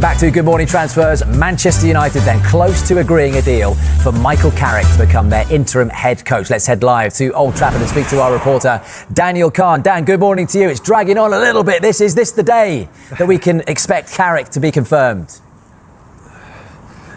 back to Good Morning Transfers. Manchester United then close to agreeing a deal for Michael Carrick to become their interim head coach. Let's head live to Old Trafford and speak to our reporter, Daniel Kahn. Dan, good morning to you. It's dragging on a little bit. Is this the day that we can expect Carrick to be confirmed?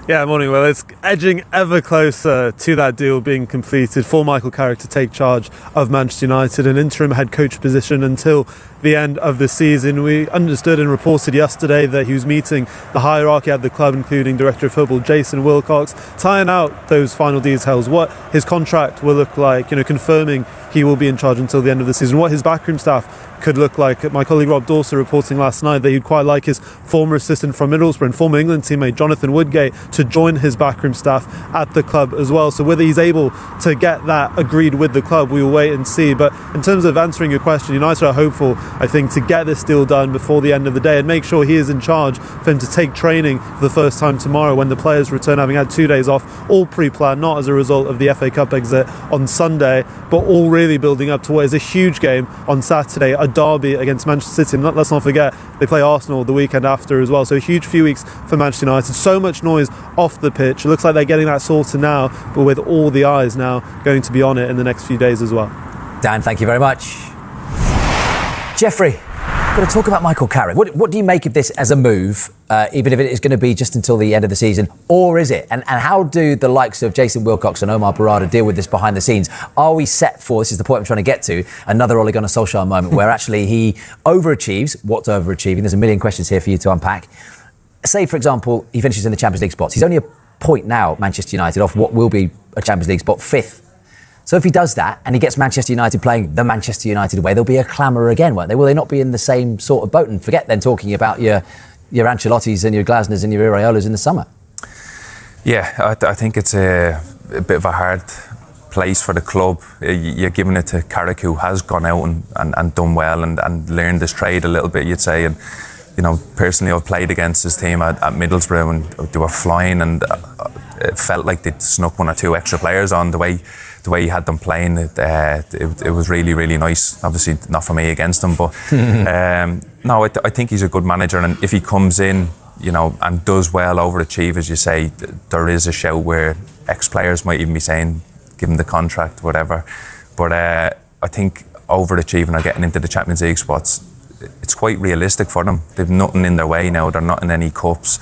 Yeah, morning. Well, it's edging ever closer to that deal being completed for Michael Carrick to take charge of Manchester United, an interim head coach position until the end of the season. We understood and reported yesterday that he was meeting the hierarchy at the club, including Director of Football Jason Wilcox, tying out those final details, what his contract will look like, confirming he will be in charge until the end of the season, what his backroom staff could look like. My colleague Rob Dawson reporting last night that he'd quite like his former assistant from Middlesbrough and former England teammate Jonathan Woodgate to join his backroom staff at the club as well. So whether he's able to get that agreed with the club, we will wait and see. But in terms of answering your question, United are hopeful, I think, to get this deal done before the end of the day and make sure he is in charge for him to take training for the first time tomorrow when the players return, having had 2 days off, all pre-planned, not as a result of the FA Cup exit on Sunday, but all really building up to what is a huge game on Saturday, a derby against Manchester City. And let's not forget, they play Arsenal the weekend after as well. So a huge few weeks for Manchester United. So much noise off the pitch. It looks like they're getting that sorted now, but with all the eyes now going to be on it in the next few days as well. Dan, thank you very much. Jeffrey, we're going to talk about Michael Carrick. What do you make of this as a move, even if it is going to be just until the end of the season, or is it? And how do the likes of Jason Wilcox and Omar Barada deal with this behind the scenes? Are we set for, this is the point I'm trying to get to, another Ole Gunnar Solskjaer moment where actually he overachieves? What's overachieving? There's a million questions here for you to unpack. Say, for example, he finishes in the Champions League spots. He's only a point now, Manchester United, off what will be a Champions League spot, 5th. So if he does that and he gets Manchester United playing the Manchester United way, there'll be a clamour again, won't they? Will they not be in the same sort of boat? And forget then talking about your Ancelottis and your Glasners and your Iraolas in the summer. Yeah, I think it's a bit of a hard place for the club. You're giving it to Carrick, who has gone out and done well and learned his trade a little bit, you'd say. And personally, I've played against his team at Middlesbrough and they were flying, and it felt like they'd snuck 1 or 2 extra players on the way he had them playing. It was really, really nice. Obviously, not for me against him, but no, I think he's a good manager. And if he comes in, and does well, overachieve, as you say, there is a shout where ex-players might even be saying, give him the contract, whatever. But I think overachieving or getting into the Champions League spots, it's quite realistic for them. They've nothing in their way now. They're not in any cups.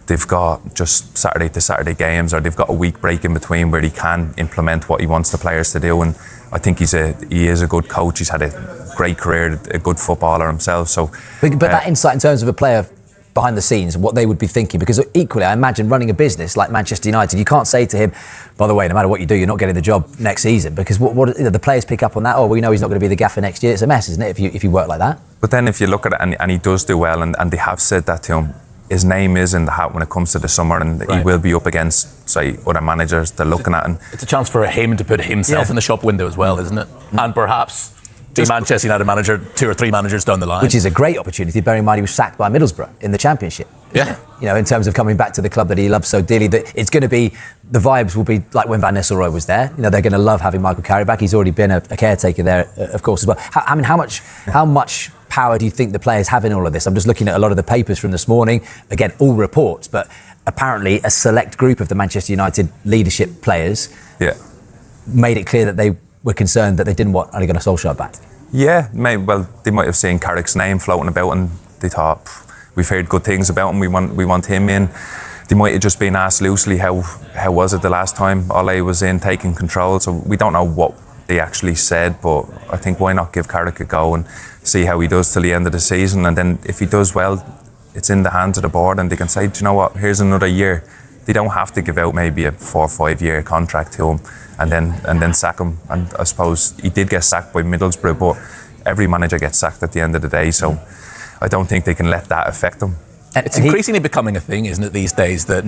They've got just Saturday to Saturday games, or they've got a week break in between where he can implement what he wants the players to do. And I think he is a good coach. He's had a great career, a good footballer himself. So, but that insight in terms of a player behind the scenes, what they would be thinking, because equally, I imagine running a business like Manchester United, you can't say to him, by the way, no matter what you do, you're not getting the job next season, because what the players pick up on that. Oh, we know he's not going to be the gaffer next year. It's a mess, isn't it? If you work like that. But then if you look at it and he does do well, and they have said that to him, his name is in the hat when it comes to the summer, and right. He will be up against, say, other managers they're looking at. And it's a chance for him to put himself in the shop window as well, isn't it? And perhaps be Manchester United manager 2 or 3 managers down the line. Which is a great opportunity, bearing in mind he was sacked by Middlesbrough in the Championship. Yeah. In terms of coming back to the club that he loves so dearly, that it's going to be, the vibes will be like when Van Nistelrooy was there. They're going to love having Michael Carrick back. He's already been a caretaker there, of course, as well. How much power do you think the players have in all of this? I'm just looking at a lot of the papers from this morning. Again, all reports, but apparently a select group of the Manchester United leadership players made it clear that they were concerned that they didn't want Ole Gunnar Solskjaer back. Yeah, well, they might have seen Carrick's name floating about and they thought, we've heard good things about him, we want him in. They might have just been asked loosely, how was it the last time Ole was in taking control? So we don't know what they actually said, but I think why not give Carrick a go and see how he does till the end of the season, and then if he does well, it's in the hands of the board and they can say, do you know what, here's another year. They don't have to give out maybe a 4 or 5 year contract to him and then sack him. And I suppose he did get sacked by Middlesbrough, but every manager gets sacked at the end of the day, so I don't think they can let that affect him. And it's increasingly becoming a thing, isn't it, these days, that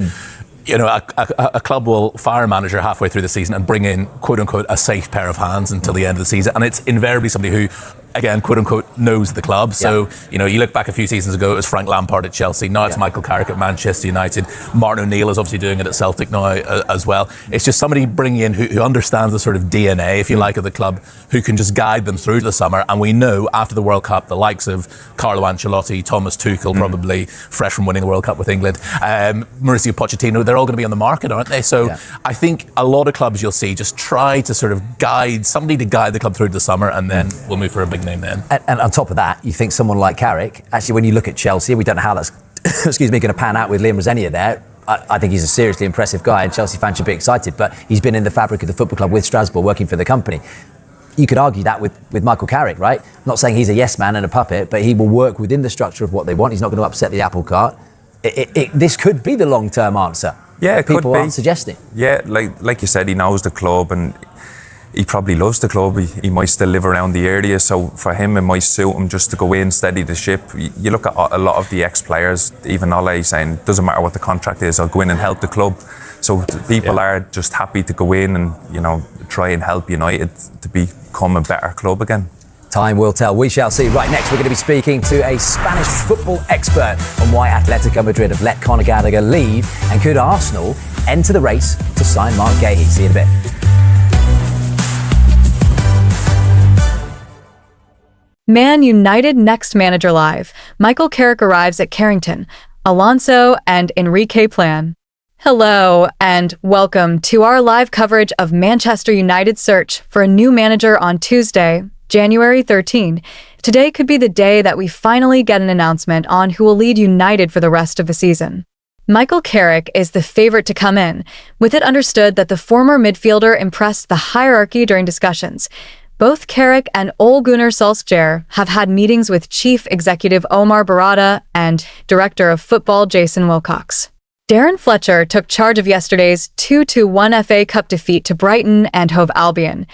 a club will fire a manager halfway through the season and bring in, quote unquote, a safe pair of hands until the end of the season, and it's invariably somebody who again, quote unquote, knows the club. So, you know, you look back a few seasons ago, it was Frank Lampard at Chelsea. Now it's Michael Carrick at Manchester United. Martin O'Neill is obviously doing it at Celtic now as well. It's just somebody bringing in who understands the sort of DNA, if you like, of the club, who can just guide them through the summer. And we know after the World Cup, the likes of Carlo Ancelotti, Thomas Tuchel, probably fresh from winning the World Cup with England, Mauricio Pochettino, they're all going to be on the market, aren't they? So I think a lot of clubs you'll see just try to sort of guide somebody to guide the club through the summer, and then we'll move for a big name then. And on top of that, you think someone like Carrick, actually, when you look at Chelsea, we don't know how that's going to pan out with Liam Rosenior there. I think he's a seriously impressive guy, and Chelsea fans should be excited, but he's been in the fabric of the football club with Strasbourg, working for the company. You could argue that with Michael Carrick, right? I'm not saying he's a yes man and a puppet, but he will work within the structure of what they want. He's not going to upset the apple cart. This could be the long-term answer. Yeah, it People could be. aren't suggesting. Yeah, like you said, he knows the club and he probably loves the club. He might still live around the area, so for him it might suit him just to go in, steady the ship. You look at a lot of the ex-players, even Ole saying, doesn't matter what the contract is, I'll go in and help the club. So people are just happy to go in and, you know, try and help United to become a better club again. Time will tell. We shall see. Right, next we're going to be speaking to a Spanish football expert on why Atletico Madrid have let Conor Gallagher leave, and could Arsenal enter the race to sign Mark Gahey. See you in a bit. Man United next manager live. Michael Carrick arrives at Carrington. Alonso and Enrique plan. Hello and welcome to our live coverage of Manchester United's search for a new manager on Tuesday, January 13. Today could be the day that we finally get an announcement on who will lead United for the rest of the season. Michael Carrick is the favorite to come in, with it understood that the former midfielder impressed the hierarchy during discussions. Both Carrick and Ole Gunnar Solskjaer have had meetings with Chief Executive Omar Barada and Director of Football Jason Wilcox. Darren Fletcher took charge of yesterday's 2-1 FA Cup defeat to Brighton and Hove Albion.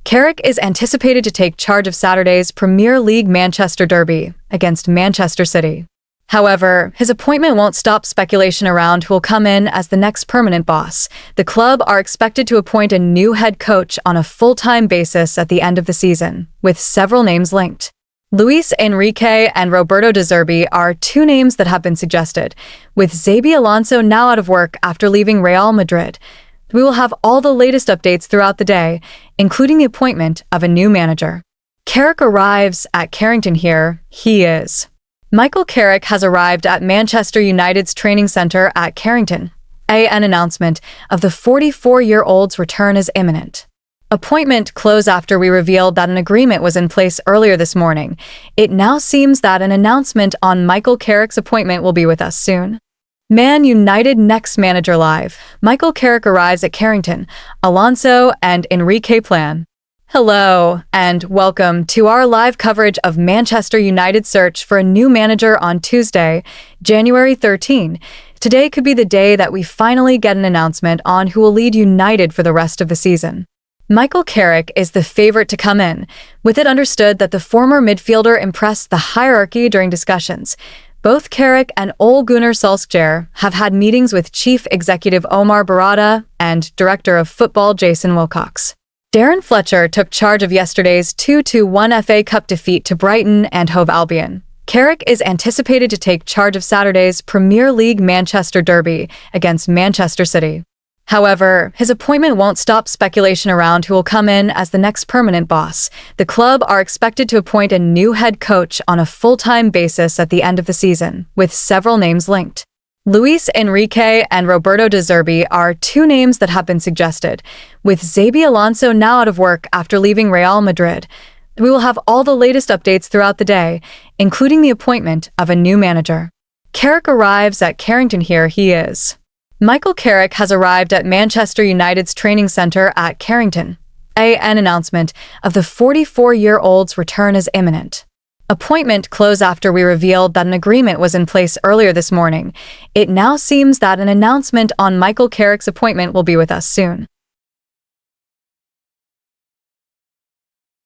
Carrick is anticipated to take charge of Saturday's Premier League Manchester derby against Manchester City. However, his appointment won't stop speculation around who will come in as the next permanent boss. The club are expected to appoint a new head coach on a full-time basis at the end of the season, with several names linked. Luis Enrique and Roberto De Zerbi are two names that have been suggested, with Xabi Alonso now out of work after leaving Real Madrid. We will have all the latest updates throughout the day, including the appointment of a new manager. Carrick arrives at Carrington here. He is. Michael Carrick has arrived at Manchester United's training centre at Carrington. An announcement of the 44-year-old's return is imminent. Appointment closed after we revealed that an agreement was in place earlier this morning. It now seems that an announcement on Michael Carrick's appointment will be with us soon. Man United next manager live. Michael Carrick arrives at Carrington. Alonso and Enrique plan. Hello and welcome to our live coverage of Manchester United's search for a new manager on Tuesday, January 13. Today could be the day that we finally get an announcement on who will lead United for the rest of the season. Michael Carrick is the favorite to come in, with it understood that the former midfielder impressed the hierarchy during discussions. Both Carrick and Ole Gunnar Solskjaer have had meetings with Chief Executive Omar Barada and Director of Football Jason Wilcox. Darren Fletcher took charge of yesterday's 2-1 FA Cup defeat to Brighton and Hove Albion. Carrick is anticipated to take charge of Saturday's Premier League Manchester derby against Manchester City. However, his appointment won't stop speculation around who will come in as the next permanent boss. The club are expected to appoint a new head coach on a full-time basis at the end of the season, with several names linked. Luis Enrique and Roberto De Zerbi are two names that have been suggested, with Xabi Alonso now out of work after leaving Real Madrid. We will have all the latest updates throughout the day, including the appointment of a new manager. Carrick arrives at Carrington here. He is. Michael Carrick has arrived at Manchester United's training centre at Carrington. An announcement of the 44-year-old's return is imminent. Appointment closed after we revealed that an agreement was in place earlier this morning. It now seems that an announcement on Michael Carrick's appointment will be with us soon.